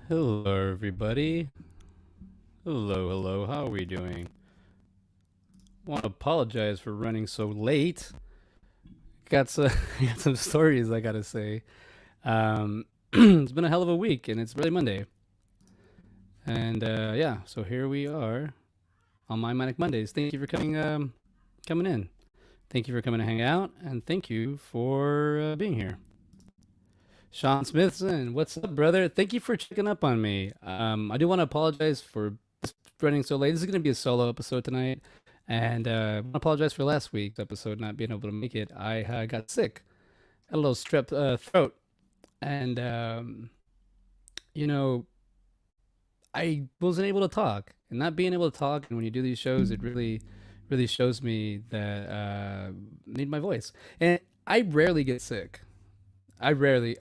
Hello, everybody. Hello. How are we doing? Want to apologize for running so late. Got some, got some stories I gotta say. It's been a hell of a week, and it's really Monday. And yeah, so here we are on my Manic Mondayz. Thank you for coming in. Thank you for coming to hang out, and thank you for being here. Sean Smithson, what's up, brother? Thank you for checking up on me. I do want to apologize for running so late. This is going to be a solo episode tonight, and I want to apologize for last week's episode not being able to make it. I got sick, had a little strep throat, and you know, I wasn't able to talk. And not being able to talk, and when you do these shows, it really shows me that I need my voice. And I rarely get sick. I think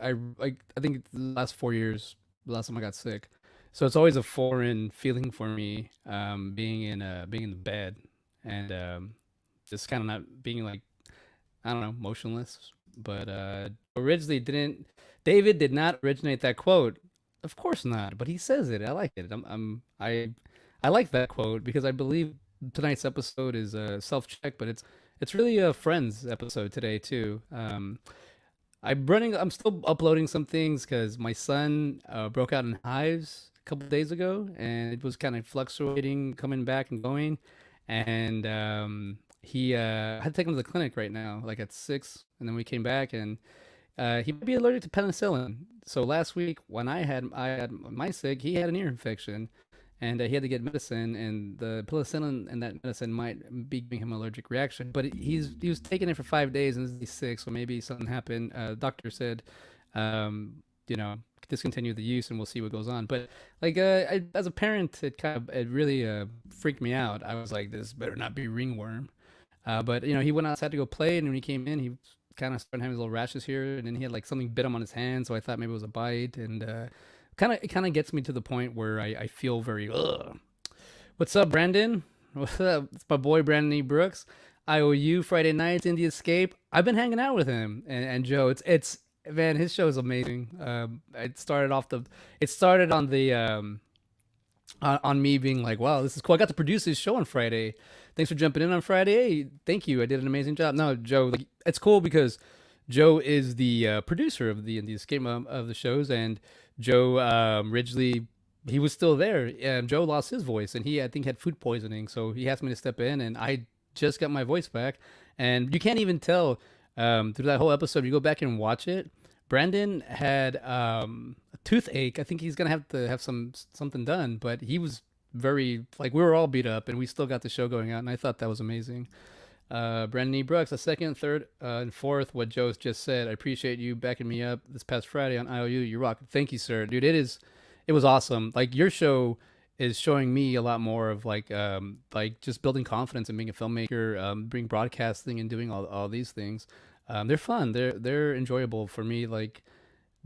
the last 4 years, the last time I got sick. So it's always a foreign feeling for me, being in the bed and just kind of not being like, I don't know, motionless. But originally didn't David did not originate that quote. Of course not, but he says it. I like it. I like that quote because I believe tonight's episode is a self check, but it's really a friends episode today too. I'm still uploading some things because my son broke out in hives a couple days ago, and it was kind of fluctuating, coming back and going. And he I had to take him to the clinic right now, like at 6, and then we came back, and he might be allergic to penicillin. So last week when I had my sick, he had an ear infection, and he had to get medicine, and the penicillin and that medicine might be giving him an allergic reaction. But he was taking it for 5 days, and he's sick, so maybe something happened. The doctor said, you know, discontinue the use, and we'll see what goes on. But like, as a parent, it really freaked me out. I was like, this better not be ringworm. But you know, he went outside to go play, and when he came in, he kind of started having little rashes here, and then he had like something bit him on his hand, so I thought maybe it was a bite, and it kind of gets me to the point where I feel very ugh. What's up, Brandon? What's up? It's my boy Brandon E. Brooks. IOU Friday nights in the Escape. I've been hanging out with him and Joe. It's man, his show is amazing. It started on the on me being like, wow, this is cool. I got to produce his show on Friday. Thanks for jumping in on Friday. Hey, thank you. I did an amazing job. No, Joe, like, it's cool because Joe is the producer of the Escape of the shows, and Joe originally he was still there. Joe lost his voice, and I think had food poisoning, so he asked me to step in, and I just got my voice back, and you can't even tell through that whole episode. You go back and watch it. Brandon had a toothache. I think he's gonna have to have something done, but he was very like we were all beat up, and we still got the show going out, and I thought that was amazing. Brandon E. Brooks, a second, third, and fourth, what Joe just said. I appreciate you backing me up this past Friday on IOU. You rock. Thank you, sir. Dude, it was awesome. Like, your show is showing me a lot more of like just building confidence and being a filmmaker, being broadcasting and doing all these things. They're fun. They're enjoyable for me. Like,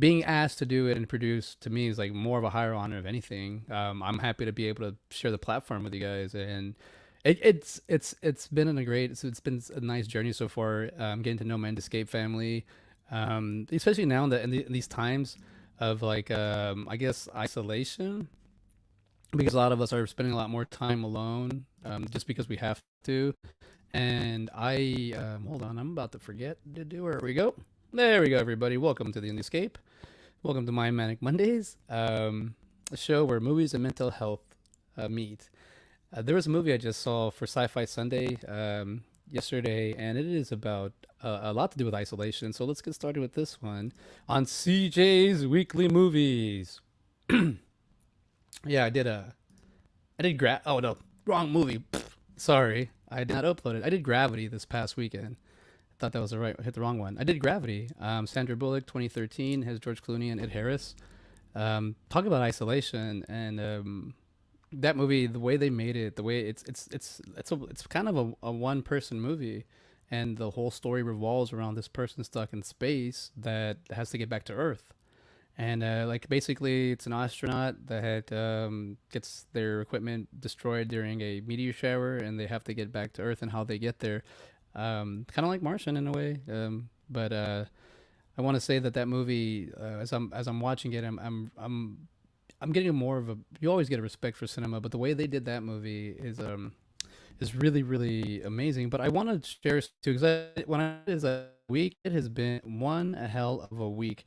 being asked to do it and produce to me is like more of a higher honor of anything. I'm happy to be able to share the platform with you guys, and it's been a great it's been a nice journey so far. Getting to know my Escape family, especially now that in these times of like I guess isolation, because a lot of us are spending a lot more time alone, just because we have to. And I hold on, I'm about to forget to do. Where we go? There we go, everybody. Welcome to the Escape. Welcome to my Manic Mondays, a show where movies and mental health meet. There was a movie I just saw for Sci-Fi Sunday yesterday, and it is about a lot to do with isolation. So let's get started with this one on CJ's Weekly Movies. Yeah, I did oh no, wrong movie. Pfft, sorry, I did not upload it. I did Gravity this past weekend. I thought that was the right, I hit the wrong one. I did Gravity. Sandra Bullock, 2013, has George Clooney and Ed Harris. Talk about isolation, and that movie, the way they made it, the way it's kind of a one person movie, and the whole story revolves around this person stuck in space that has to get back to Earth. And like basically, it's an astronaut that gets their equipment destroyed during a meteor shower, and they have to get back to Earth. And how they get there, kind of like Martian in a way. But I want to say that movie, as I'm watching it, I'm getting more of a. You always get a respect for cinema, but the way they did that movie is really really amazing. But I want to share too, because when I is a week, it has been one a hell of a week.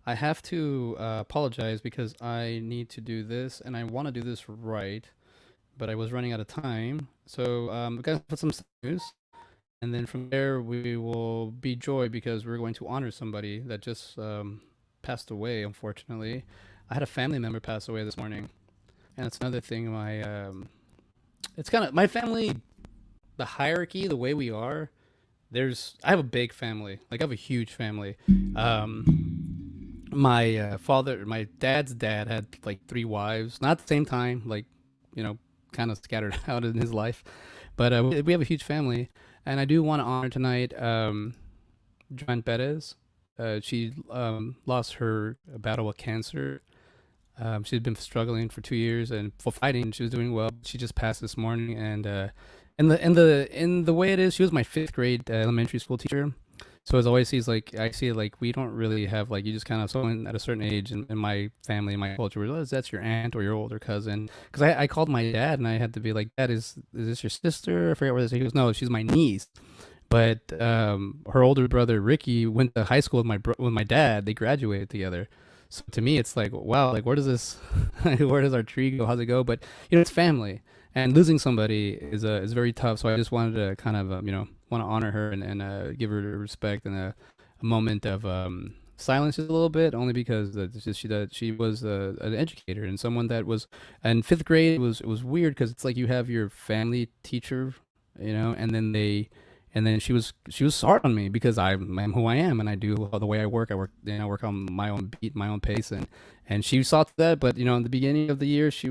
I have to apologize because I need to do this and I want to do this right, but I was running out of time. So we're going to put some news, and then from there we will be joy because we're going to honor somebody that just passed away, unfortunately. I had a family member pass away this morning, and it's another thing. It's kind of my family, the hierarchy, the way we are. I have a big family, like I have a huge family. My dad's dad had like three wives, not at the same time, like, kind of scattered out in his life. But we have a huge family, and I do want to honor tonight Joan Perez. She lost her battle with cancer. She's been struggling for 2 years and for fighting. She was doing well. She just passed this morning, and in the way it is, she was my fifth grade elementary school teacher. So as always, I see like we don't really have like you just kind of someone at a certain age in my family, in my culture, where that's your aunt or your older cousin. Because I called my dad and I had to be like, Dad, is this your sister? I forget what this is. He goes, no, she's my niece. But her older brother Ricky went to high school with my dad. They graduated together. So to me, it's like, wow, like where does this, where does our tree go? How's it go? But it's family, and losing somebody is very tough. So I just wanted to kind of want to honor her and give her respect and a moment of silence just a little bit, only because she was an educator and someone that was in fifth grade. It was weird because it's like you have your family teacher, and then she was hard on me because I'm who I am, and I do the way I work. I work on my own beat, my own pace, and she saw to that. But in the beginning of the year, she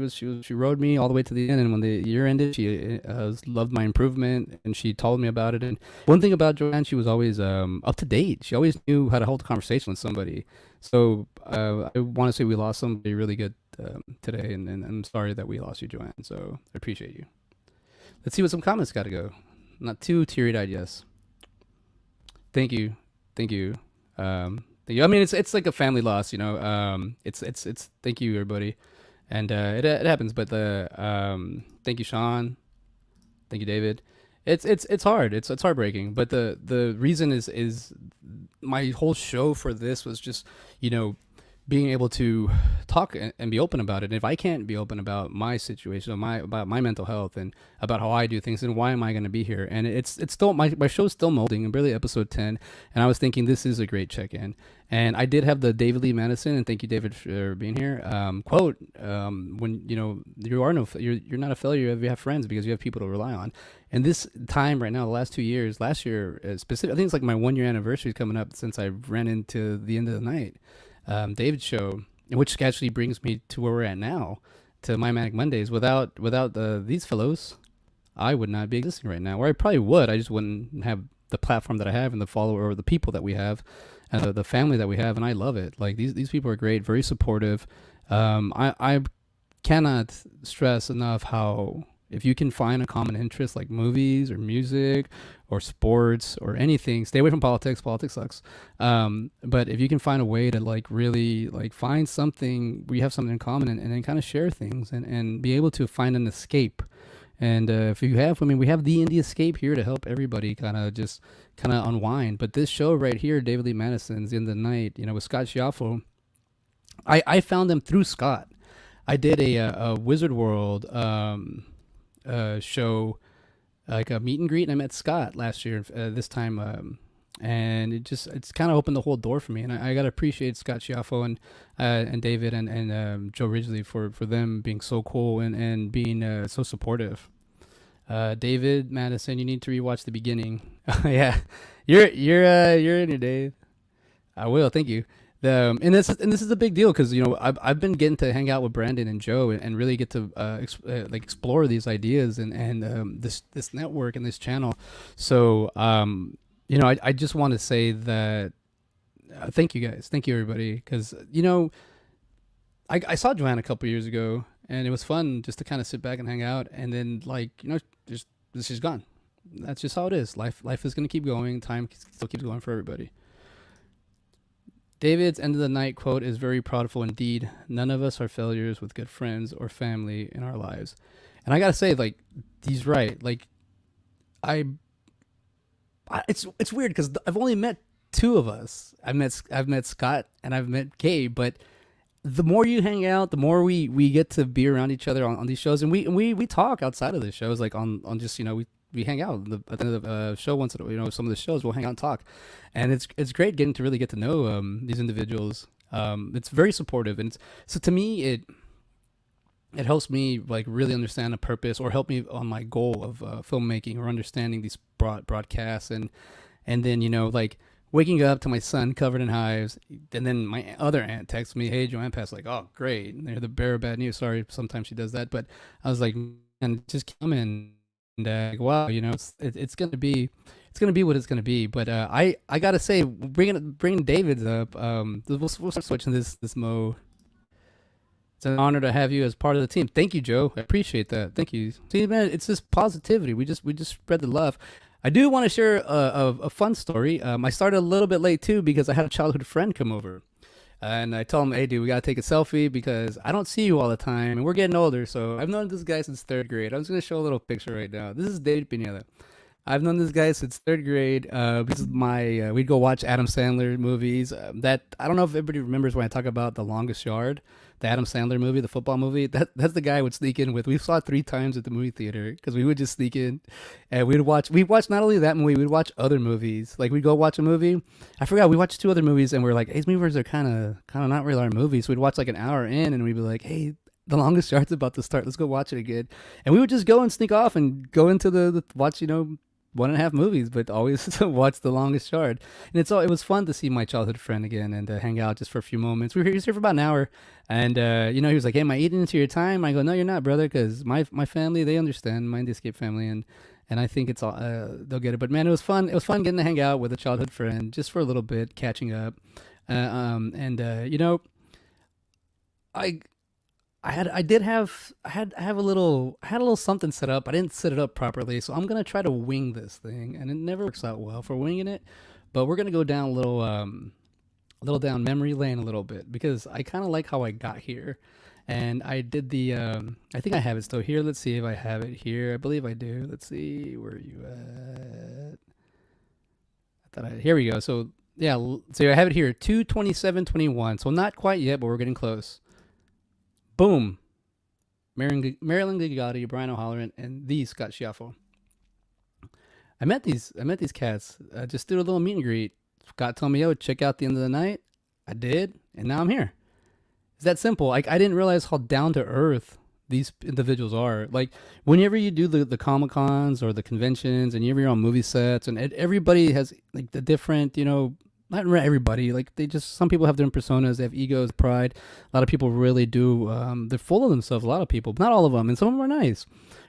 rode me all the way to the end. And when the year ended, she loved my improvement, and she told me about it. And one thing about Joanne, she was always up to date. She always knew how to hold a conversation with somebody. So I want to say we lost somebody really good today, and I'm sorry that we lost you, Joanne. So I appreciate you. Let's see what some comments got to go. Not too teary-eyed, yes. Thank you. Thank you. Thank you. I mean, it's like a family loss, it's thank you, everybody. And it happens, but thank you, Sean. Thank you, David. It's hard. It's heartbreaking, but the reason is my whole show for this was just, being able to talk and be open about it. And if I can't be open about my situation, about my mental health, and about how I do things, then why am I going to be here? And it's still my show's still molding. I'm barely episode 10, and I was thinking this is a great check-in. And I did have the David Lee Madison, and thank you, David, for being here. Quote: when you're not a failure if you have friends, because you have people to rely on. And this time right now, the last 2 years, last year specific, I think it's like my 1 year anniversary coming up since I ran into the end of the night. David's show, which actually brings me to where we're at now, to my Manic Mondays. Without these fellows, I would not be existing right now. Or I probably would. I just wouldn't have the platform that I have and the follower or the people that we have, and the family that we have, and I love it. Like these people are great, very supportive. I cannot stress enough how if you can find a common interest like movies or music or sports or anything, stay away from politics. Politics sucks. But if you can find a way to like really like find something where you have something in common and then kind of share things and be able to find an escape. And if you have, I mean, we have the Indie Escape here to help everybody kind of just kind of unwind. But this show right here, David Lee Madison's In the Night, you know, with Scott Schiaffo, I found them through Scott. I did a Wizard World show, like a meet and greet, and I met Scott last year this time, and it's kind of opened the whole door for me, and I gotta appreciate Scott Schiaffo and David and Joe Ridgely for them being so cool and being so supportive. David Madison, you need to rewatch the beginning. Yeah, you're in your Dave. I will. Thank you. And this is a big deal because you know I've been getting to hang out with Brandon and Joe and really get to like explore these ideas and this network and this channel. So you know I just want to say that thank you guys, thank you everybody, because you know I saw Joanne a couple years ago and it was fun just to kind of sit back and hang out, and then like you know just she's gone. That's just how it is. Life is gonna keep going. Time still keeps going for everybody. David's End of the Night quote is very proudful indeed. None of us are failures with good friends or family in our lives. And I gotta say, like, he's right. Like, it's weird because I've only met two of us. I've met Scott and I've met Gabe, but the more you hang out, the more we get to be around each other on these shows, and we talk outside of the shows, like on just you know we hang out at the end of the show once in a, you know, some of the shows we'll hang out and talk, and it's great getting to really get to know these individuals. It's very supportive, and so to me it helps me like really understand a purpose or help me on my goal of filmmaking or understanding these broadcasts, and then you know like waking up to my son covered in hives, and then my other aunt texts me, "Hey, Joanne passed." Like, oh great, and they're the bearer of bad news. Sorry, sometimes she does that, but I was like, and just come in. And like, wow, you know, it's gonna be what it's gonna be. But I gotta say, bringing David up, we'll start switching this mode. It's an honor to have you as part of the team. Thank you, Joe. I appreciate that. Thank you. See, man, it's just positivity. We just spread the love. I do want to share a fun story. I started a little bit late too because I had a childhood friend come over. And I told him, hey, dude, we got to take a selfie because I don't see you all the time. And we're getting older. So I've known this guy since third grade. I was going to show a little picture right now. This is David Pineda. I've known this guy since third grade. This is my, we'd go watch Adam Sandler movies. That I don't know if everybody remembers when I talk about The Longest Yard, the Adam Sandler movie, the football movie. That's the guy I would sneak in with. We saw it 3 times at the movie theater because we would just sneak in and we'd watch not only that movie, we'd watch other movies. Like we'd go watch a movie. I forgot, we watched 2 other movies and we're like, hey, these movies are kind of not really our movies. So we'd watch like an hour in and we'd be like, hey, The Longest Yard's about to start. Let's go watch it again. And we would just go and sneak off and go into the watch, you know, 1.5 movies, but always watch The Longest Yard. And it was fun to see my childhood friend again and hang out just for a few moments. He was here for about an hour, and you know, he was like, hey, am I eating into your time? I go, no, you're not, brother, because my family, they understand, my Escape family, and I think it's all they'll get it. But man, it was fun getting to hang out with a childhood friend just for a little bit, catching up. You know, I had a little something set up. I didn't set it up properly, so I'm gonna try to wing this thing, and it never works out well for winging it. But we're gonna go down a little down memory lane a little bit because I kind of like how I got here, and I did the I think I have it still here. Let's see if I have it here. I believe I do. Let's see, where are you at? Here we go. So yeah, so I have it here, 2/27/21. So not quite yet, but we're getting close. Boom. Marilyn Ghigotti, Brian O'Halloran, and the Scott Schiaffo. I met these cats. Just did a little meet and greet. Scott told me, yo, check out The End of the Night. I did, and now I'm here. It's that simple. Like, I didn't realize how down to earth these individuals are. Like, whenever you do the Comic-Cons or the conventions, and you're on movie sets, and everybody has like the different, you know, not everybody, like some people have different personas, they have egos, pride. A lot of people really do, they're full of themselves, a lot of people, but not all of them, and some of them are nice.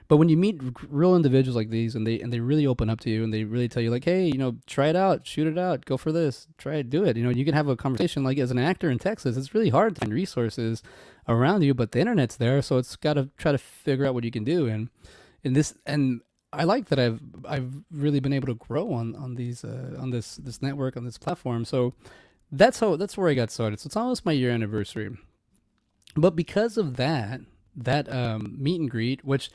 But when you meet real individuals like these, and they really open up to you, and they really tell you like, hey, try it out, shoot it out, go for this, try it, do it. You can have a conversation. Like as an actor in Texas, it's really hard to find resources around you, but the internet's there, so it's got to try to figure out what you can do. And I like that I've really been able to grow on these on this network, on this platform. So that's where I got started. So it's almost my year anniversary. But because of that meet and greet, which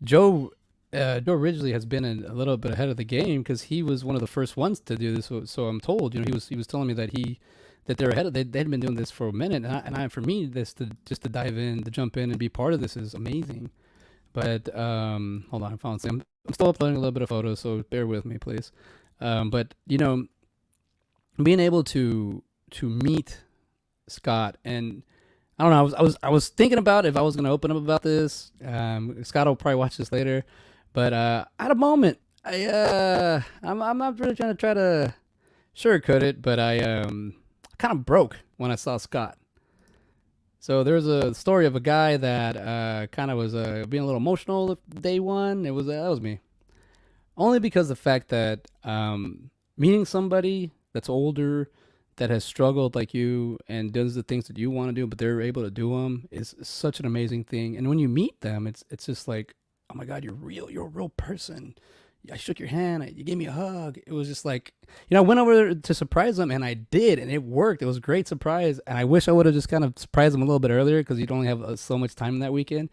Joe Joe originally has been a little bit ahead of the game because he was one of the first ones to do this. So I'm told, he was telling me that they're ahead of, they'd been doing this for a minute, and for me, to dive in, to jump in and be part of this is amazing. But hold on, I'm still uploading a little bit of photos, so bear with me, please. But being able to meet Scott, and I don't know, I was thinking about if I was gonna open up about this. Scott will probably watch this later, but at a moment, I'm not really try to sugarcoat it, but I kind of broke when I saw Scott. So there's a story of a guy that kind of was being a little emotional day one. That was me, only because the fact that meeting somebody that's older, that has struggled like you and does the things that you want to do, but they're able to do them, is such an amazing thing. And when you meet them, it's just like, oh my God, you're real. You're a real person. I shook your hand. You gave me a hug. It was just like, I went over to surprise them, and I did, and it worked. It was a great surprise. And I wish I would have just kind of surprised them a little bit earlier, because you'd only have so much time that weekend.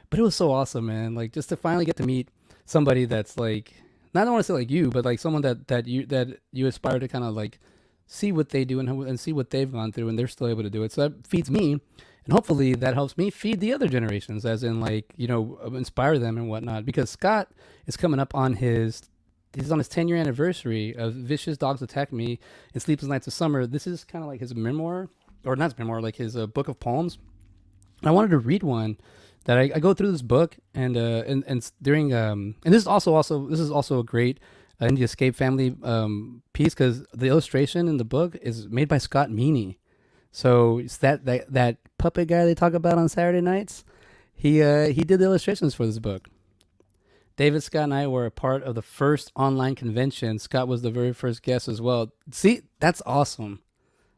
But it was so awesome, man. Like, just to finally get to meet somebody that's like, not, I don't want to say like you, but like someone that you aspire to kind of like see what they do and see what they've gone through, and they're still able to do it. So that feeds me, and hopefully that helps me feed the other generations, as in like, inspire them and whatnot. Because Scott is coming up on he's on his 10-year anniversary of Vicious Dogs Attack Me and Sleepless Nights of Summer. This is kind of like his memoir, or not his memoir, like his book of poems. I wanted to read one that I go through this book, and during and this is also a great in the Escape Family piece, because the illustration in the book is made by Scott Meany. So it's that puppet guy they talk about on Saturday nights. He did the illustrations for this book. David, Scott, and I were a part of the first online convention. Scott was the very first guest as well. See, that's awesome.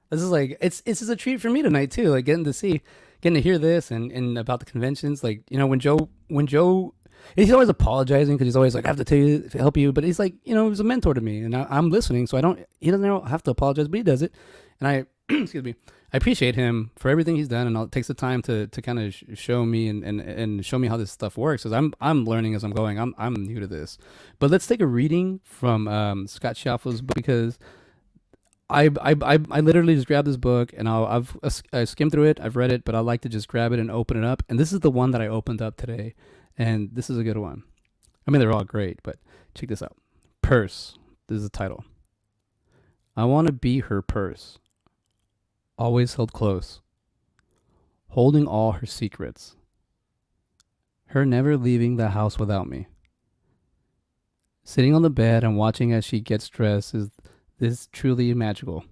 This is like, it's just a treat for me tonight too. Like getting to hear this and about the conventions. Like, when Joe, he's always apologizing because he's always like, I have to tell you to help you, but he's like, he's a mentor to me, and I'm listening, so he doesn't have to apologize, but he does it, and I excuse me, I appreciate him for everything he's done, and it takes the time to kind of show me and show me how this stuff works, because I'm learning as I'm going. I'm new to this. But let's take a reading from Scott Schauffel's book, because I literally just grabbed this book, and I skimmed through it, I've read it, but I like to just grab it and open it up, and this is the one that I opened up today. And this is a good one. I mean, they're all great, but check this out. Purse. This is the title. I want to be her purse, always held close, holding all her secrets, her never leaving the house without me. Sitting on the bed and watching as she gets dressed is truly magical.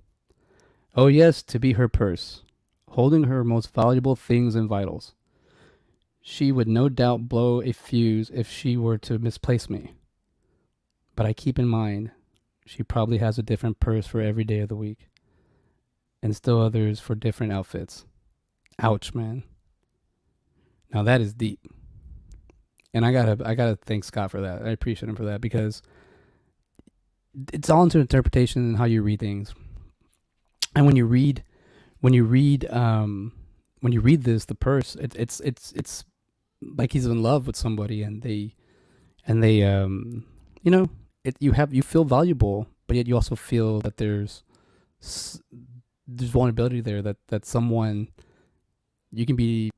Oh yes, to be her purse, holding her most valuable things and vitals. She would no doubt blow a fuse if she were to misplace me. But I keep in mind, she probably has a different purse for every day of the week, and still others for different outfits. Ouch, man. Now that is deep. And I gotta thank Scott for that. I appreciate him for that, because it's all into interpretation and how you read things. And when you read this, the purse, it's like he's in love with somebody, and they you feel valuable, but yet you also feel that there's vulnerability there, that someone you can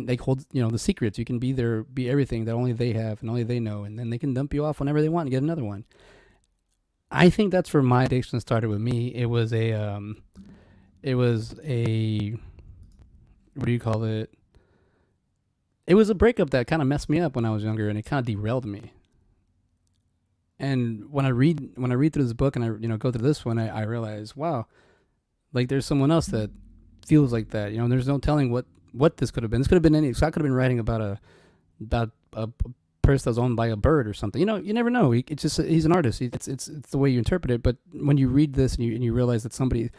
like hold, the secrets. You can be everything that only they have and only they know, and then they can dump you off whenever they want and get another one. I think that's where my addiction started with me. It was a what do you call it? It was a breakup that kind of messed me up when I was younger, and it kind of derailed me. And when I read through this book, and I go through this one, I realize, wow, like there's someone else that feels like that. There's no telling what this could have been. This could have been Scott could have been writing about a purse that's owned by a bird or something. You never know. It's just he's an artist. It's the way you interpret it. But when you read this and you realize that somebody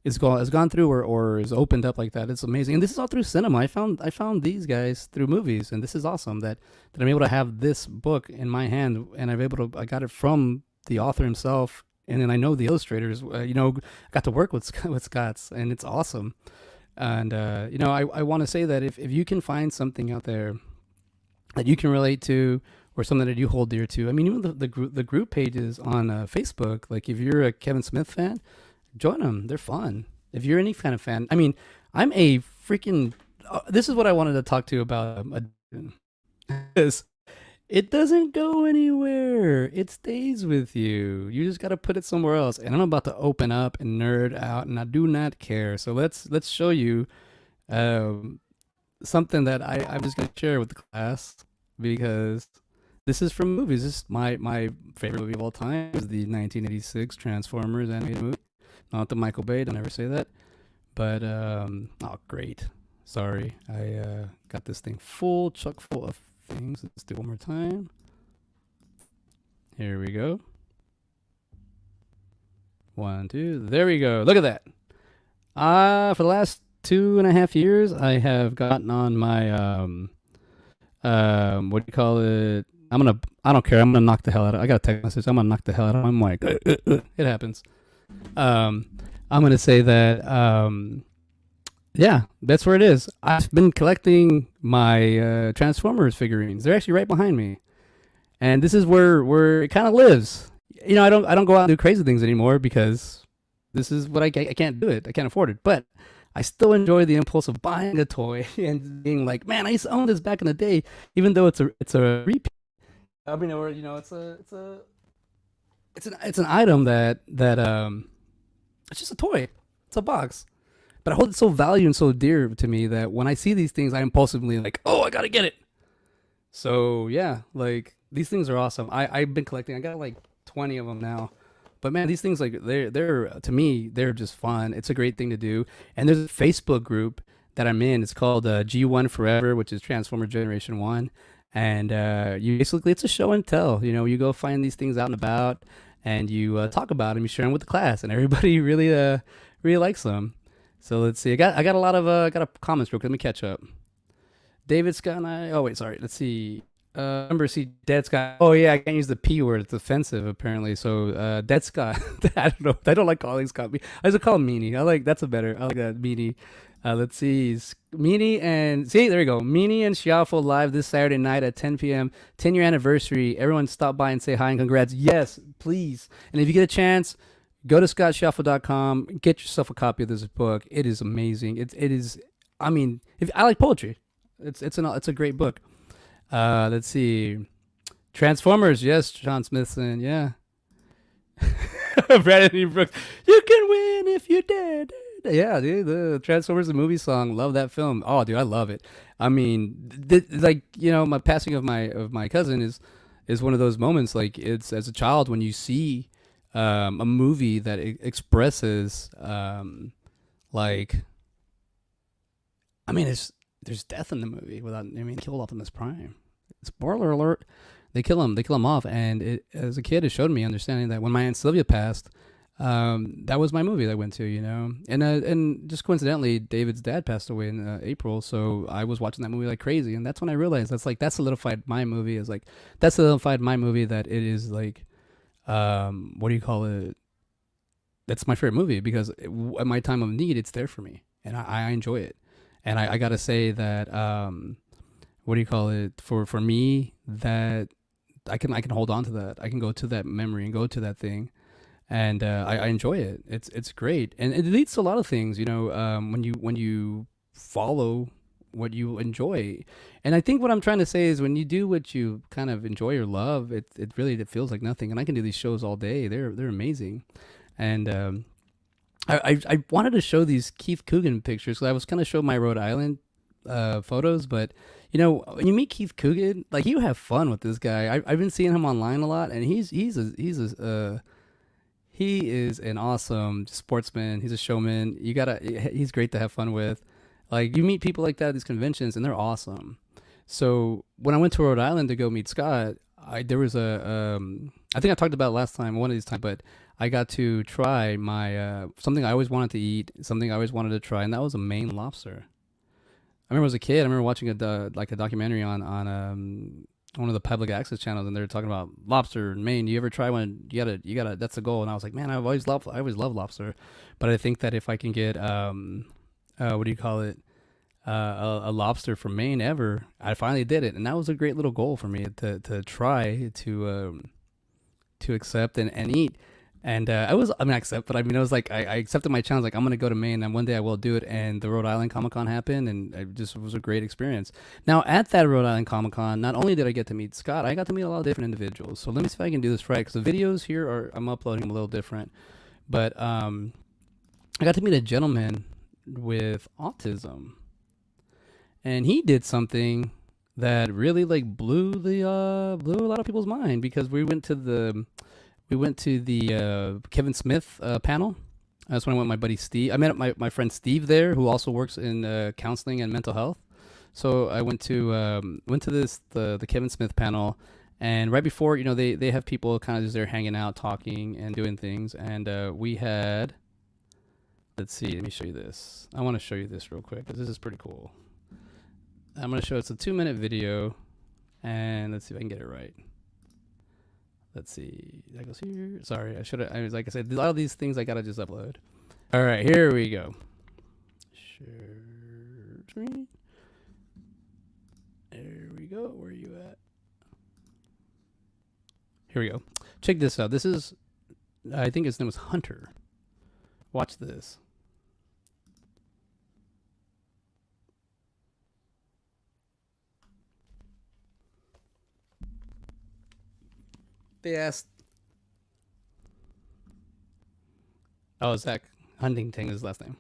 has gone through or is opened up like that, it's amazing. And this is all through cinema. I found these guys through movies, and this is awesome that I'm able to have this book in my hand, and I got it from the author himself, and then I know the illustrators. Got to work with Scott's, and it's awesome. And I want to say that if you can find something out there that you can relate to, or something that you hold dear to. I mean, even the group pages on Facebook. Like if you're a Kevin Smith fan, join them. They're fun. If you're any kind of fan, I mean, I'm a freaking. This is what I wanted to talk to you about. Is it doesn't go anywhere. It stays with you. You just got to put it somewhere else. And I'm about to open up and nerd out, and I do not care. So let's show you something that I'm just going to share with the class, because this is from movies. This is my favorite movie of all time is the 1986 Transformers animated movie. Not the Michael Bay, don't ever say that. But, oh, great. Sorry. I got this thing chock full of things. Let's do it one more time. Here we go. 1, 2. There we go. Look at that. For the last 2.5 years, I have gotten on my, what do you call it? I don't care. I'm going to knock the hell out of it. I got a text message. I'm going to knock the hell out of it. I'm like, it happens. I'm going to say that, yeah, that's where it is. I've been collecting my Transformers figurines. They're actually right behind me, and this is where it kind of lives. I don't go out and do crazy things anymore because this is what I can't do it. I can't afford it. But I still enjoy the impulse of buying a toy and being like, man, I used to own this back in the day, even though it's a repeat. I mean, or it's an item that it's just a toy. It's a box. But I hold it so valued and so dear to me that when I see these things, I impulsively like, oh, I gotta get it. So yeah, like these things are awesome. I've been collecting. I got like 20 of them now. But man, these things like they're to me they're just fun. It's a great thing to do. And there's a Facebook group that I'm in. It's called G1 Forever, which is Transformer Generation 1. And you basically it's a show and tell. You go find these things out and about, and you talk about them. You share them with the class, and everybody really likes them. So let's see. I got a lot of got a comments real quick. Let me catch up. David Scott and I. Oh wait, sorry. Let's see. Remember, see, Dead Scott. Oh yeah, I can't use the P word. It's offensive apparently. So Dead Scott. I don't know. I don't like calling Scott. I just call him Meanie. I like that Meanie. Let's see. Meanie and see there we go. Meanie and Shiafo live this Saturday night at 10 p.m. 10-year anniversary. Everyone stop by and say hi and congrats. Yes, please. And if you get a chance, go to scottshuffle.com. Get yourself a copy of this book. It is amazing. It is. I mean, if I like poetry, it's a great book. Let's see. Transformers. Yes, John Smithson. Yeah. Brandon Brooks. You can win if you dare. Yeah, dude. The Transformers the movie song. Love that film. Oh, dude, I love it. I mean, my passing of my cousin is one of those moments. Like it's as a child when you see a movie that expresses like, I mean, there's death in the movie killed Optimus Prime. Spoiler alert, they kill him off, and as a kid it showed me understanding that when my Aunt Sylvia passed, that was my movie that I went to, and just coincidentally David's dad passed away in April, so I was watching that movie like crazy, and that's when I realized that solidified my movie that it is like, what do you call it? That's my favorite movie because at my time of need, it's there for me, and I enjoy it. And I gotta say that, what do you call it? For me, that I can hold on to that. I can go to that memory and go to that thing, and I enjoy it. It's great, and it leads to a lot of things. When you follow what you enjoy, and I think what I'm trying to say is when you do what you kind of enjoy or love, it feels like nothing. And I can do these shows all day. They're amazing, and I wanted to show these Keith Coogan pictures. So I was going to show my Rhode Island photos, but when you meet Keith Coogan, like you have fun with this guy. I've been seeing him online a lot, and he is an awesome sportsman. He's a showman. He's great to have fun with. Like you meet people like that at these conventions, and they're awesome. So when I went to Rhode Island to go meet Scott, there was I think I talked about it last time, one of these times, but I got to try my something I always wanted to eat, something I always wanted to try, and that was a Maine lobster. I remember as a kid, I remember watching like a documentary on one of the public access channels, and they were talking about lobster in Maine. You ever try one? You gotta. That's the goal. And I was like, man, I always love lobster, but I think that if I can get what do you call it? A lobster from Maine ever, I finally did it, and that was a great little goal for me to try to accept and eat. And I mean, accept, but I mean, it was like I accepted my challenge. Like, I'm gonna go to Maine, and one day I will do it. And the Rhode Island Comic Con happened, and it just was a great experience. Now, at that Rhode Island Comic Con, not only did I get to meet Scott, I got to meet a lot of different individuals. So let me see if I can do this right, because the videos here are I'm uploading them a little different, but I got to meet a gentleman with autism, and he did something that really like blew a lot of people's mind, because we went to the Kevin Smith panel. That's when I went with my buddy Steve. I met my friend Steve there, who also works in counseling and mental health. So I went to the Kevin Smith panel, and right before, they have people kind of just there hanging out, talking and doing things, and we had, let's see, let me show you this. I want to show you this real quick because this is pretty cool. I'm gonna show it's a 2-minute video, and let's see if I can get it right. Let's see. That goes here. Sorry, I was like I said, a lot of these things I gotta just upload. All right, here we go. Share screen. There we go. Where are you at? Here we go. Check this out. This is, I think his name was Hunter. Watch this. They asked, oh, Zach Huntington is his last name.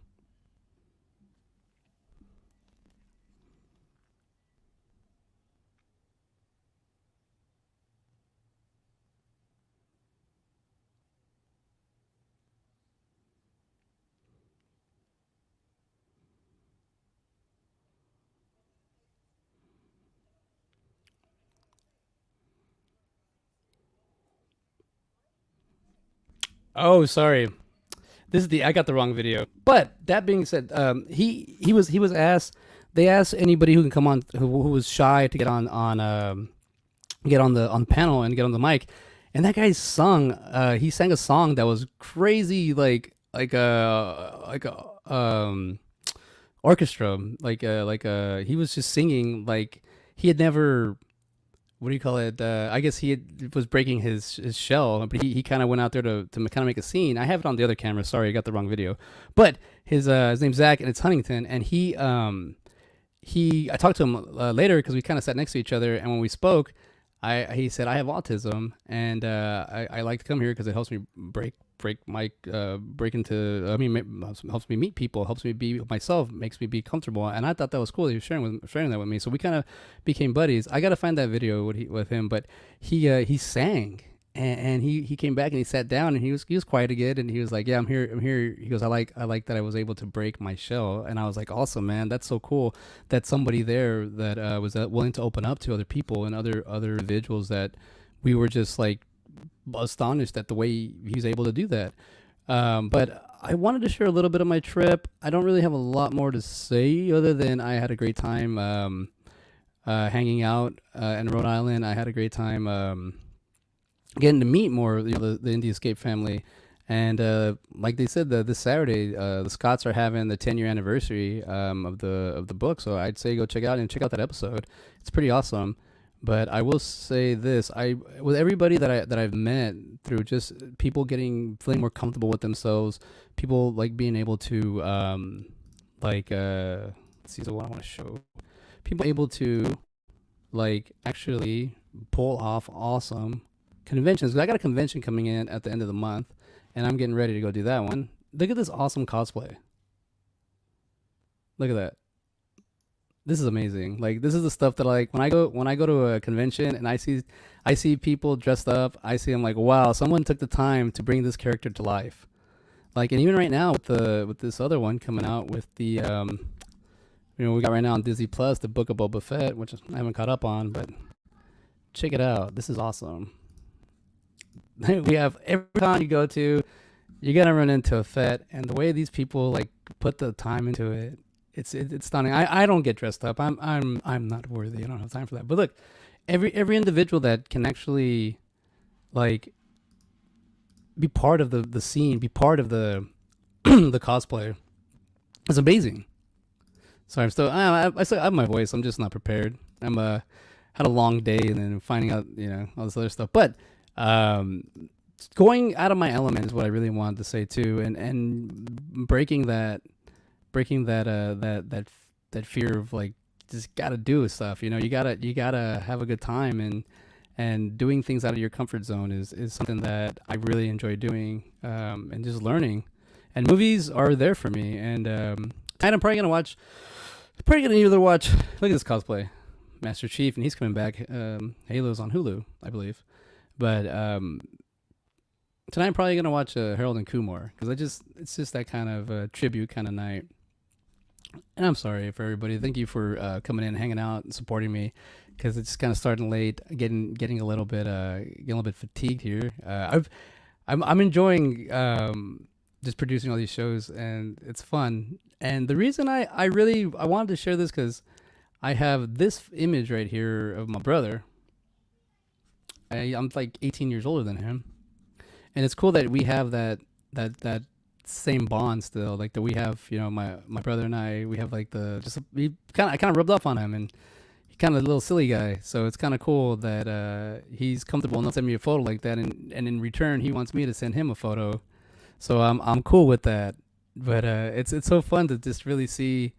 Oh, sorry. I got the wrong video. But that being said, he was asked. They asked anybody who can come on who was shy to get on the panel and get on the mic, and that guy sung. He sang a song that was crazy, like a orchestra, he was just singing like he had never, what do you call it? I guess was breaking his shell, but he kind of went out there to kind of make a scene. I have it on the other camera. Sorry, I got the wrong video. But his name's Zach, and it's Huntington, and I talked to him later because we kind of sat next to each other, and when we spoke, he said I have autism, and I like to come here because it helps me break into, I mean, helps me meet people, helps me be myself, makes me be comfortable. And I thought that was cool. He was sharing that with me, so we kind of became buddies. I gotta find that video with him, but he sang, and he came back and he sat down, and he was quiet again, and he was like, yeah, I'm here. He goes, I like that I was able to break my shell. And I was like, awesome, man, that's so cool that somebody there that was willing to open up to other people and other individuals, that we were just like astonished at the way he was able to do that. But I wanted to share a little bit of my trip. I don't really have a lot more to say other than I had a great time hanging out in Rhode Island. I had a great time getting to meet more, the Indie Escape family. And like they said, this Saturday, the Scotts are having the 10-year anniversary of the book. So I'd say go check out that episode. It's pretty awesome. But I will say this: with everybody that I've met through just people feeling more comfortable with themselves, people like being able to let's see, so what I want to show, people able to like actually pull off awesome conventions. 'Cause I got a convention coming in at the end of the month, and I'm getting ready to go do that one. Look at this awesome cosplay. Look at that. This is amazing. Like, this is the stuff that, like, when I go to a convention and I see people dressed up, I see them like, wow, someone took the time to bring this character to life. Like, and even right now with this other one coming out with the We got right now on Disney Plus the Book of Boba Fett, which I haven't caught up on, but check it out. This is awesome. We have every time you go to, you're gonna run into a Fett, and the way these people like put the time into it, it's stunning. I don't get dressed up. I'm not worthy. I don't have time for that. But look, every individual that can actually like be part of the scene, be part of the the cosplay, is amazing. Sorry, I'm still I still have my voice. I'm just not prepared. I'm had a long day and then finding out all this other stuff. But um, going out of my element is what I really wanted to say too, and breaking that fear of like just gotta do stuff. You gotta have a good time, and doing things out of your comfort zone is something that I really enjoy doing, and just learning. And movies are there for me. And tonight I'm probably gonna either watch. Look at this cosplay, Master Chief, and he's coming back. Halo's on Hulu, I believe. But tonight I'm probably gonna watch Harold and Kumar because it's just that kind of tribute kind of night. And I'm sorry for everybody. Thank you for coming in, hanging out, and supporting me because it's kind of starting late, getting getting a little bit fatigued here. I'm enjoying just producing all these shows, and it's fun. And the reason I wanted to share this because I have this image right here of my brother. I'm like 18 years older than him, and it's cool that we have that same bond still. Like that we have, my brother and we have like I kind of rubbed off on him, and he's kind of a little silly guy. So it's kind of cool that he's comfortable enough to send me a photo like that, and in return he wants me to send him a photo. So I'm cool with that. But it's so fun to just really see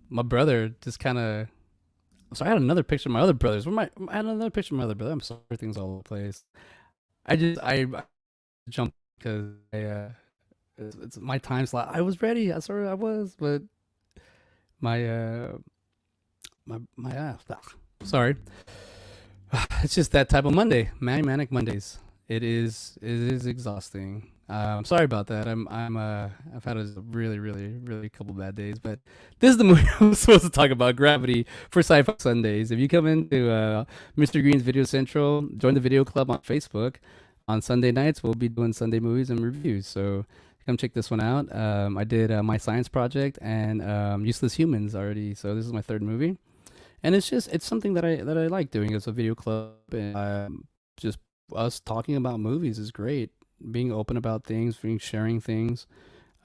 my brother just kind of. So I had another picture of my other brothers. I had another picture of my other brother. I'm sorry, everything's all over the place. I jumped because it's my time slot. I was ready. I sorry I was, but my sorry. It's just that type of Monday, Manic Mondays. It is exhausting. I'm sorry about that. I've had a really couple bad days, but this is the movie I'm supposed to talk about, Gravity, for Sci-Fi Sundays. If you come into Mr. Green's Video Central, join the video club on Facebook. On Sunday nights, we'll be doing Sunday movies and reviews. So come check this one out. I did my science project and Useless Humans already. So this is my third movie, and it's something that I like doing as a video club, and just us talking about movies is great. Being open about things, sharing things.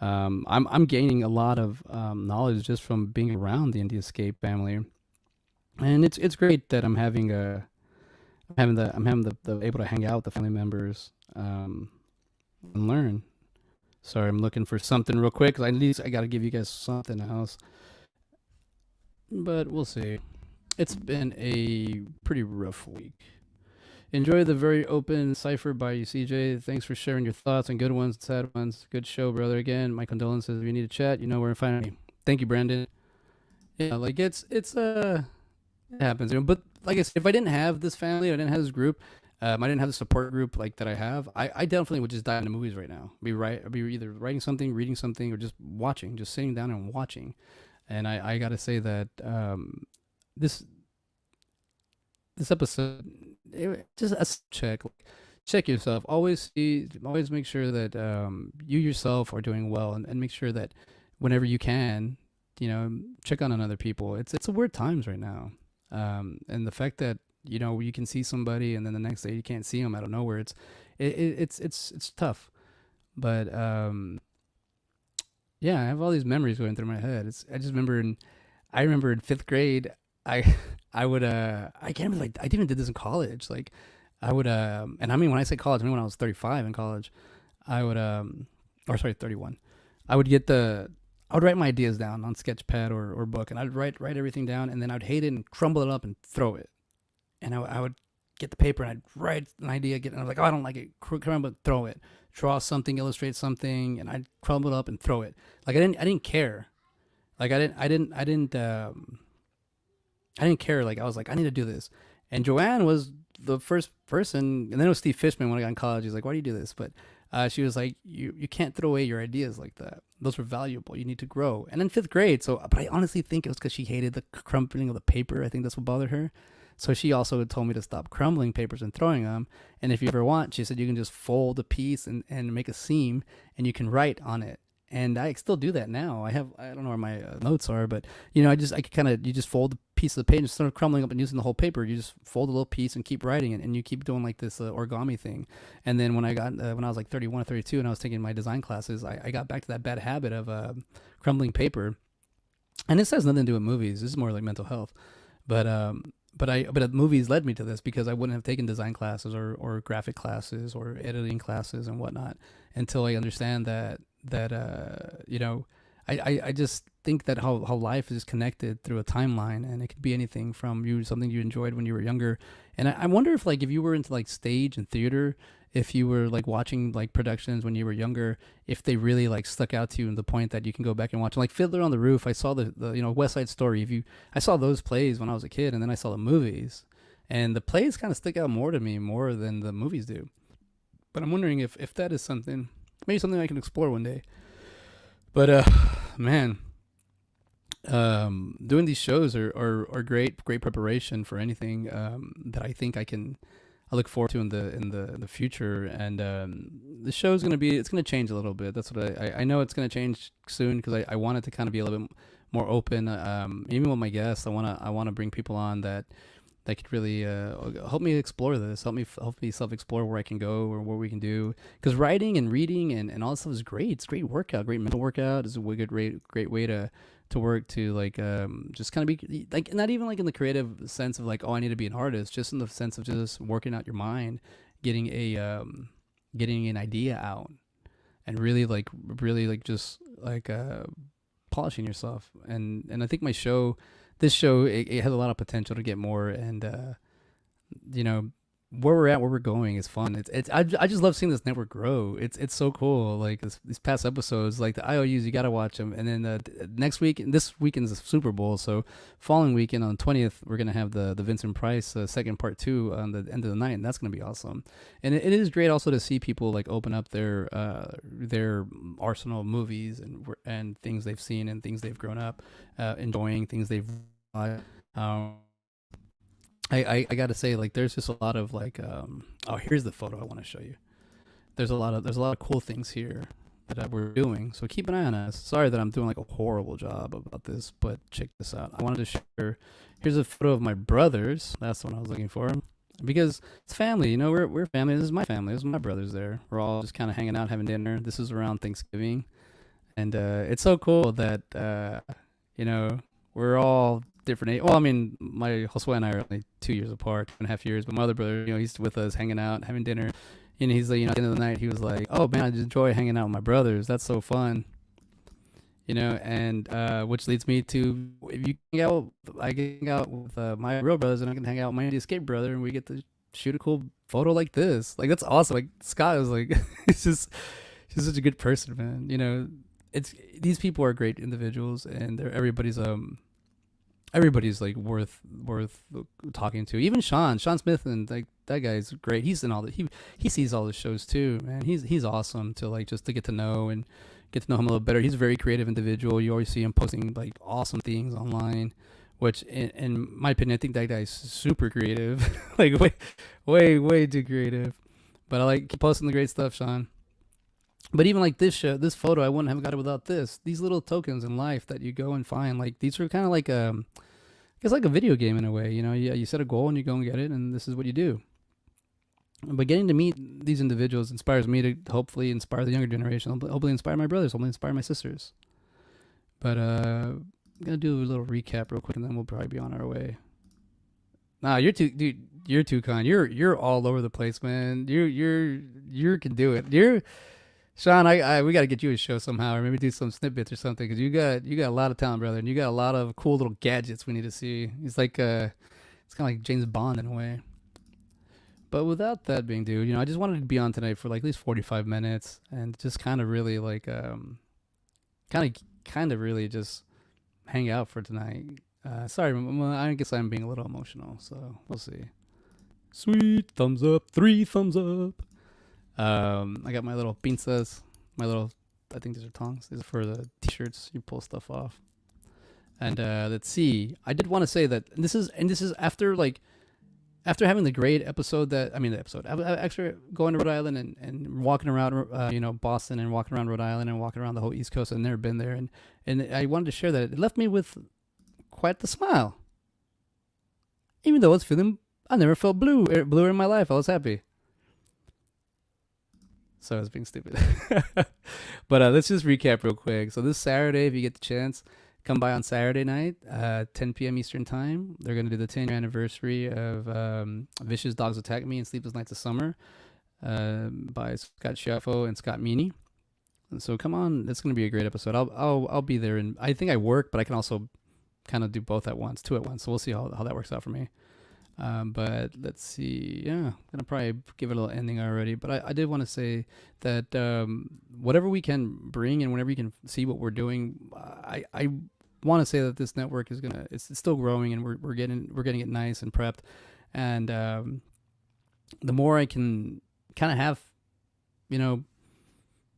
I'm gaining a lot of knowledge just from being around the Indie Escape family, and it's great that I'm having the able to hang out with the family members, and learn. Sorry, I'm looking for something real quick 'cause at least I got to give you guys something else, but we'll see. It's been a pretty rough week. Enjoy the very open cipher by you, CJ. Thanks for sharing your thoughts and good ones, sad ones. Good show, brother. Again, my condolences. If you need to chat, you know where to find me. Thank you, Brandon. Yeah, like it happens, But like I said, if I didn't have this family, I didn't have this group, I didn't have the support group like that I have, I definitely would just dive into movies right now. I'd be either writing something, reading something, or just watching, just sitting down and watching. And I gotta say that this this episode, just a check yourself. Always make sure that you yourself are doing well, and make sure that whenever you can, check on other people. It's a weird times right now, and the fact that you can see somebody and then the next day you can't see them out of nowhere. It's tough, but yeah, I have all these memories going through my head. I remember in fifth grade, I I would I can't remember, like I even did this in college. Like I would and I mean when I say college, I mean when I was 35 in college, I would or sorry 31, I would I would write my ideas down on Sketchpad or book, and I'd write everything down, and then I'd hate it and crumble it up and throw it. And I would get the paper and I'd write an idea, and I was like, oh, I don't like it, crumble it, throw it, draw something, illustrate something, and I'd crumble it up and throw it. Like I didn't care. Like I didn't care. Like I was like, I need to do this. And Joanne was the first person, and then it was Steve Fishman when I got in college. He's like, why do you do this? But She was like, you can't throw away your ideas like that. Those were valuable. You need to grow. And in fifth grade, so, but I honestly think it was because she hated the crumpling of the paper. I think that's what bothered her. So she also told me to stop crumbling papers and throwing them. And if you ever want, she said you can just fold a piece and make a seam and you can write on it. And I still do that now. I don't know where my notes are, but I kind of, you just fold a piece of the page instead of crumbling up and using the whole paper. You just fold a little piece and keep writing it, and you keep doing like this origami thing. And then when I was like 31 or 32 and I was taking my design classes, I got back to that bad habit of crumbling paper. And this has nothing to do with movies. This is more like mental health. But movies led me to this because I wouldn't have taken design classes or graphic classes or editing classes and whatnot until I understand that I just think that how life is connected through a timeline, and it could be anything from something you enjoyed when you were younger. And I wonder if like if you were into like stage and theater, if you were like watching like productions when you were younger, if they really like stuck out to you to the point that you can go back and watch them. Like Fiddler on the Roof, I saw the West Side Story. I saw those plays when I was a kid, and then I saw the movies, and the plays kind of stick out more to me more than the movies do. But I'm wondering if that is maybe something I can explore one day. But man, doing these shows are great preparation for anything that I think I look forward to in the future. And the show's it's gonna change a little bit. That's what I know it's gonna change soon, because I want it to kind of be a little bit more open. Even with my guests, I wanna bring people on that could really help me explore this, help me self-explore where I can go or what we can do. Because writing and reading and all this stuff is great. It's a great workout, great mental workout. It's a great way to work, to like just kind of be like, not even like in the creative sense of like, oh, I need to be an artist, just in the sense of just working out your mind, getting an idea out, and really just like polishing yourself. And I think this show, it has a lot of potential to get more. And where we're at, where we're going is fun. I just love seeing this network grow. It's so cool. Like these past episodes, like the IOUs, you gotta watch them. And then next week, this weekend's the Super Bowl, so following weekend on 20th, we're gonna have the Vincent Price second part 2 on the end of the night, and that's gonna be awesome. And it is great also to see people like open up their arsenal of movies and things they've seen and things they've grown up enjoying, things they've I gotta say, like, there's just a lot of like oh, here's the photo I want to show you. There's a lot of cool things here that we're doing, so keep an eye on us. Sorry that I'm doing like a horrible job about this, but check this out. I wanted to share, here's a photo of my brothers. That's what I was looking for, because it's family. We're family. This is my family. This is my brothers there. We're all just kind of hanging out, having dinner. This is around Thanksgiving, and it's so cool that we're all different age. Well, I mean, my Josue and I are only 2 years apart, 2.5 years. But my other brother, he's with us, hanging out, having dinner. And he's like, at the end of the night, he was like, "Oh man, I just enjoy hanging out with my brothers. That's so fun." And which leads me to, if you can I can hang out with my real brothers, and I can hang out with my Indie Escape brother, and we get to shoot a cool photo like this. Like, that's awesome. Like, Scott was like, he's such a good person, man. It's these people are great individuals, and everybody's like worth talking to. Even Sean Smith, and like that guy's great. He's in all the he sees all the shows too, man. He's awesome to like just to get to know him a little better. He's a very creative individual. You always see him posting like awesome things online, which in my opinion, I think that guy's super creative. Like way too creative. But I like keep posting the great stuff, Sean. But even like this photo, I wouldn't have got it without this. These little tokens in life that you go and find, like these are kind of like it's like a video game in a way. You set a goal and you go and get it, and this is what you do. But getting to meet these individuals inspires me to hopefully inspire the younger generation. Hopefully inspire my brothers. Hopefully inspire my sisters. But I'm gonna do a little recap real quick, and then we'll probably be on our way. Nah, you're too kind. You're all over the place, man. You can do it. Sean, we got to get you a show somehow, or maybe do some snippets or something, because you got a lot of talent, brother, and you got a lot of cool little gadgets we need to see. It's like it's kind of like James Bond in a way. But without that being due, I just wanted to be on tonight for like at least 45 minutes and just kind of really like kind of really just hang out for tonight. Sorry, I guess I'm being a little emotional, so we'll see. Sweet thumbs up, 3 thumbs up. I got my little pinzas, my little, I think these are tongs. These are for the t-shirts. You pull stuff off. And let's see. I did want to say that this is after after having the great episode after going to Rhode Island and walking around, Boston, and walking around Rhode Island and walking around the whole East Coast. I've never been there, and I wanted to share that it left me with quite the smile. Even though I never felt bluer in my life. I was happy. So I was being stupid. But let's just recap real quick. So this Saturday, if you get the chance, come by on Saturday night, 10 p.m. Eastern time. They're going to do the 10-year anniversary of Vicious Dogs Attack Me and Sleepless Nights of Summer by Scott Schiaffo and Scott Meany. And so come on, it's going to be a great episode. I'll be there, and I think I work, but I can also kind of do two at once. So we'll see how that works out for me. But let's see. Yeah, I'm gonna probably give it a little ending already. But I did want to say that whatever we can bring and whenever you can see what we're doing, I want to say that this network is it's still growing, and we're getting it nice and prepped. And the more I can kind of have,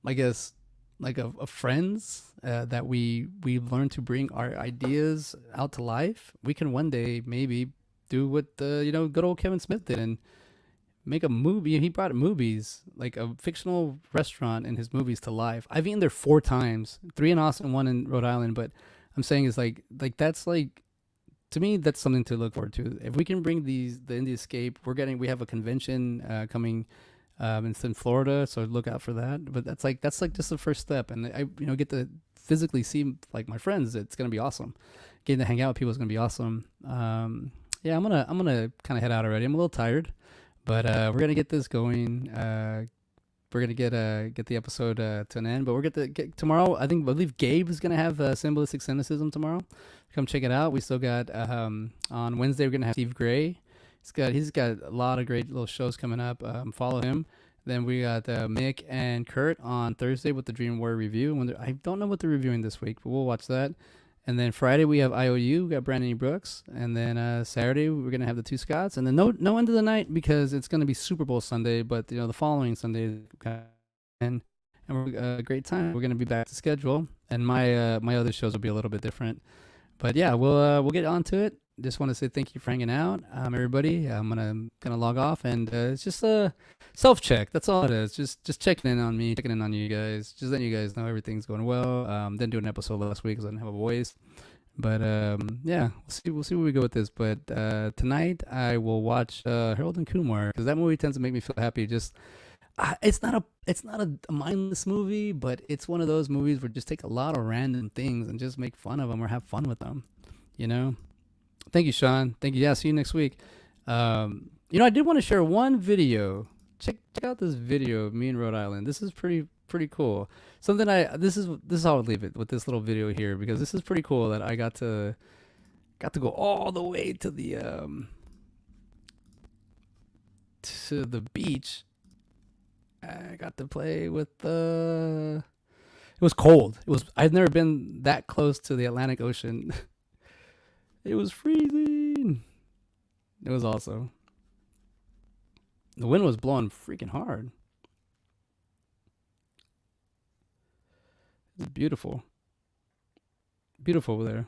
I guess like a friends that we learn to bring our ideas out to life, we can one day maybe do what good old Kevin Smith did and make a movie. He brought movies, like a fictional restaurant and his movies, to life. I've eaten there 4 times, 3 in Austin, 1 in Rhode Island. But I'm saying is like that's like, to me, that's something to look forward to. If we can bring the Indie Escape, we have a convention coming in Florida, so look out for that. But that's like just the first step, and I get to physically see like my friends. It's gonna be awesome. Getting to hang out with people is gonna be awesome. Yeah, I'm gonna kind of head out already. I'm a little tired, but we're gonna get this going. We're gonna get the episode to an end, but we're gonna get tomorrow. I believe Gabe is gonna have Symbolistic Cynicism tomorrow. Come check it out. We still got on Wednesday we're gonna have Steve Gray. He's got a lot of great little shows coming up. Follow him. Then we got Mick and Kurt on Thursday with the Dream Warrior review. I don't know what they're reviewing this week, but we'll watch that. And then Friday we have IOU, we got Brandon E. Brooks. And then Saturday we're gonna have the 2 Scotts. And then no end of the night because it's gonna be Super Bowl Sunday. But the following Sunday, and we're a great time. We're gonna be back to schedule, and my other shows will be a little bit different. But yeah, we'll get on to it. Just want to say thank you for hanging out, everybody. I'm gonna log off, and it's just a self check. That's all it is. Just checking in on me, checking in on you guys, just letting you guys know everything's going well. Didn't do an episode last week because I didn't have a voice, but yeah, we'll see where we go with this. But tonight I will watch Harold and Kumar, because that movie tends to make me feel happy. Just it's not a mindless movie, but it's one of those movies where just take a lot of random things and just make fun of them or have fun with them. Thank you, Sean. Thank you. Yeah, see you next week. I did want to share one video. Check out this video of me in Rhode Island. This is pretty cool. Something this is how I'll leave it with this little video here, because this is pretty cool that I got to go all the way to the beach. I got to play with it was cold. I've never been that close to the Atlantic Ocean. It was freezing. It was awesome. The wind was blowing freaking hard. It's beautiful. Beautiful over there.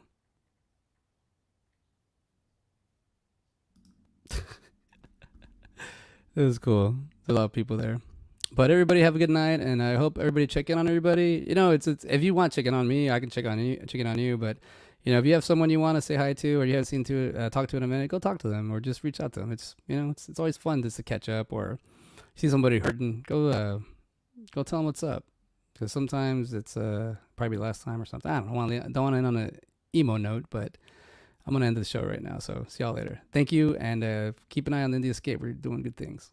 It was cool. There's a lot of people there. But everybody have a good night, and I hope everybody check in on everybody. It's if you want to check in on me, I can check in on you. But if you have someone you want to say hi to, or you haven't seen talk to in a minute, go talk to them, or just reach out to them. It's it's always fun just to catch up, or see somebody hurting, go tell them what's up. Because sometimes it's probably the last time or something. I don't want to end on an emo note, but I'm gonna end the show right now. So see y'all later. Thank you, and keep an eye on the Indie Escape. We're doing good things.